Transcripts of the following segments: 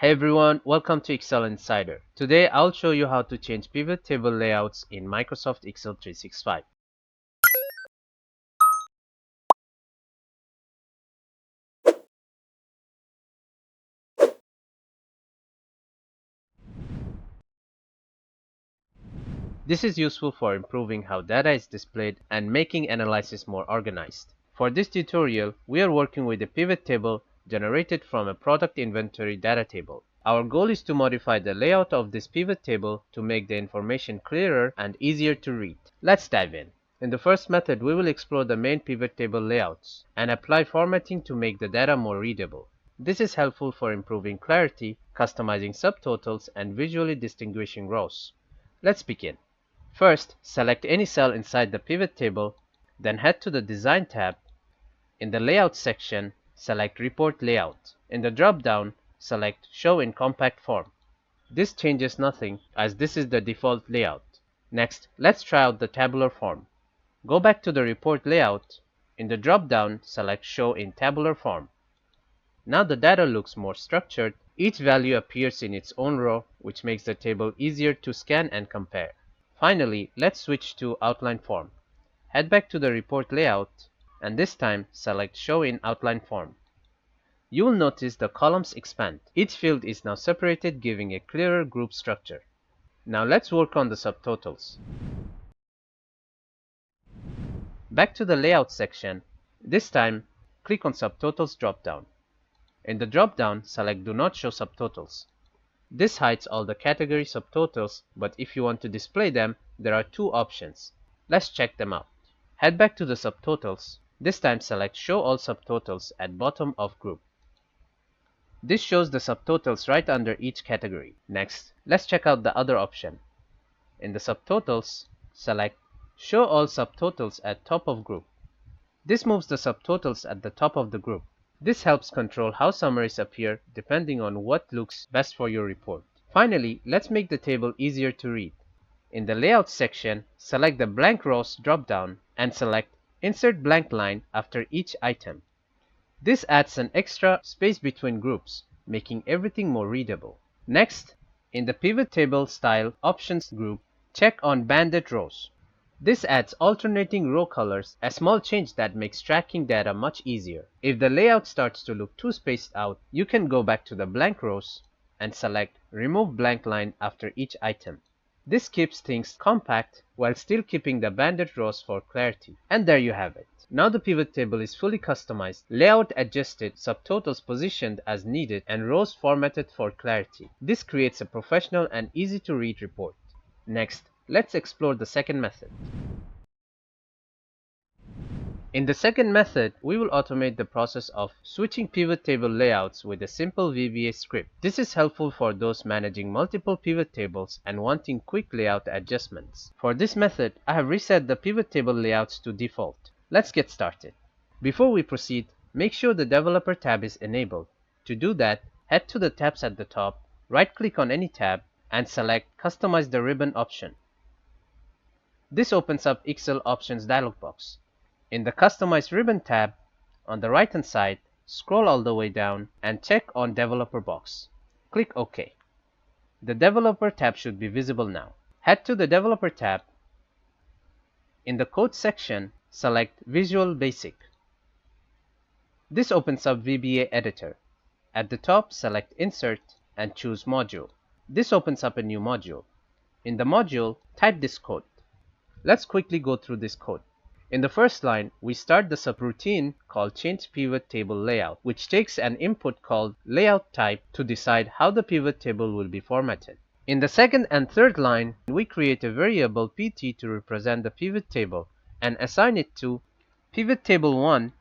Hey everyone, welcome to Excel Insider. Today I'll show you how to change pivot table layouts in Microsoft Excel 365. This is useful for improving how data is displayed and making analysis more organized. For this tutorial, we are working with a pivot table generated from a product inventory data table. Our goal is to modify the layout of this pivot table to make the information clearer and easier to read. Let's dive in. In the first method, we will explore the main pivot table layouts and apply formatting to make the data more readable. This is helpful for improving clarity, customizing subtotals, and visually distinguishing rows. Let's begin. First, select any cell inside the pivot table, then head to the Design tab. In the Layout section, select Report Layout. In the drop-down, select Show in Compact Form. This changes nothing as this is the default layout. Next, let's try out the tabular form. Go back to the Report Layout. In the drop-down, select Show in Tabular Form. Now the data looks more structured. Each value appears in its own row, which makes the table easier to scan and compare. Finally, let's switch to Outline Form. Head back to the Report Layout, and this time select Show in Outline Form. You will notice the columns expand. Each field is now separated, giving a clearer group structure. Now let's work on the subtotals. Back to the Layout section. This time, click on Subtotals drop-down. In the drop-down, select Do Not Show Subtotals. This hides all the category subtotals, but if you want to display them, there are two options. Let's check them out. Head back to the subtotals. This time select Show All Subtotals at bottom of group. This shows the subtotals right under each category. Next, let's check out the other option. In the subtotals, select Show All Subtotals at top of group. This moves the subtotals at the top of the group. This helps control how summaries appear depending on what looks best for your report. Finally, let's make the table easier to read. In the Layout section, select the Blank Rows drop-down and select Insert Blank Line after each item. This adds an extra space between groups, making everything more readable. Next, in the Pivot Table Style Options group, check on Banded Rows. This adds alternating row colors, a small change that makes tracking data much easier. If the layout starts to look too spaced out, you can go back to the blank rows and select Remove Blank Line after each item. This keeps things compact while still keeping the banded rows for clarity. And there you have it. Now the pivot table is fully customized, layout adjusted, subtotals positioned as needed, and rows formatted for clarity. This creates a professional and easy to read report. Next, let's explore the second method. In the second method, we will automate the process of switching pivot table layouts with a simple VBA script. This is helpful for those managing multiple pivot tables and wanting quick layout adjustments. For this method, I have reset the pivot table layouts to default. Let's get started. Before we proceed, make sure the Developer tab is enabled. To do that, head to the tabs at the top, right-click on any tab, and select Customize the Ribbon option. This opens up Excel Options dialog box. In the Customize Ribbon tab, on the right-hand side, scroll all the way down and check on Developer box. Click OK. The Developer tab should be visible now. Head to the Developer tab. In the Code section, select Visual Basic. This opens up VBA Editor. At the top, select Insert and choose Module. This opens up a new module. In the module, type this code. Let's quickly go through this code. In the first line, we start the subroutine called Change Pivot Table Layout, which takes an input called Layout Type to decide how the pivot table will be formatted. In the second and third line, we create a variable PT to represent the pivot table and assign it to Pivot Table 1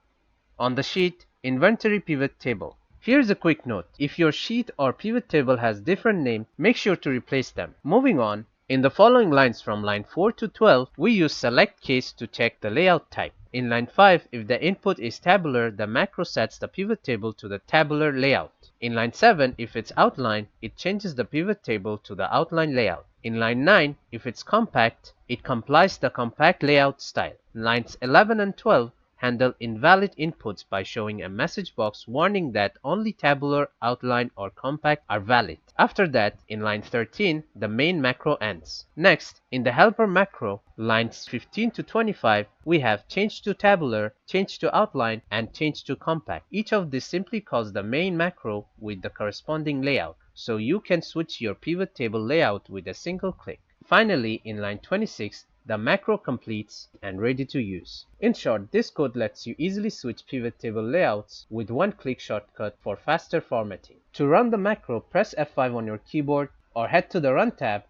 on the sheet Inventory Pivot Table. Here's a quick note. If your sheet or pivot table has different names, make sure to replace them. Moving on, in the following lines from line 4 to 12, we use select case to check the layout type. In line 5, if the input is tabular, the macro sets the pivot table to the tabular layout. In line 7, if it's outline, it changes the pivot table to the outline layout. In line 9, if it's compact, it complies the compact layout style. In lines 11 and 12, handle invalid inputs by showing a message box warning that only tabular, outline, or compact are valid. After that, in line 13, the main macro ends. Next, in the helper macro, lines 15 to 25, we have change to tabular, change to outline, and change to compact. Each of these simply calls the main macro with the corresponding layout, so you can switch your pivot table layout with a single click. Finally, in line 26, the macro completes and ready to use. In short, this code lets you easily switch pivot table layouts with one-click shortcut for faster formatting. To run the macro, press F5 on your keyboard or head to the Run tab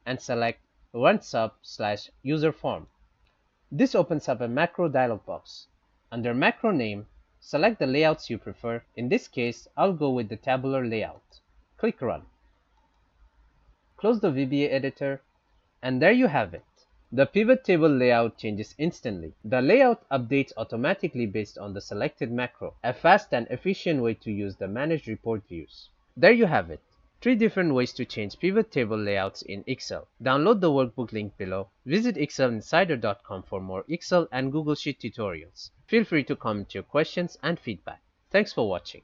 and select Run sub/user form. This opens up a macro dialog box. Under macro name, select the layouts you prefer. In this case, I'll go with the tabular layout. Click Run. Close the VBA editor, and there you have it. The pivot table layout changes instantly. The layout updates automatically based on the selected macro, a fast and efficient way to use the Manage Report views. There you have it. 3 different ways to change pivot table layouts in Excel. Download the workbook link below. Visit excelinsider.com for more Excel and Google Sheet tutorials. Feel free to comment your questions and feedback. Thanks for watching.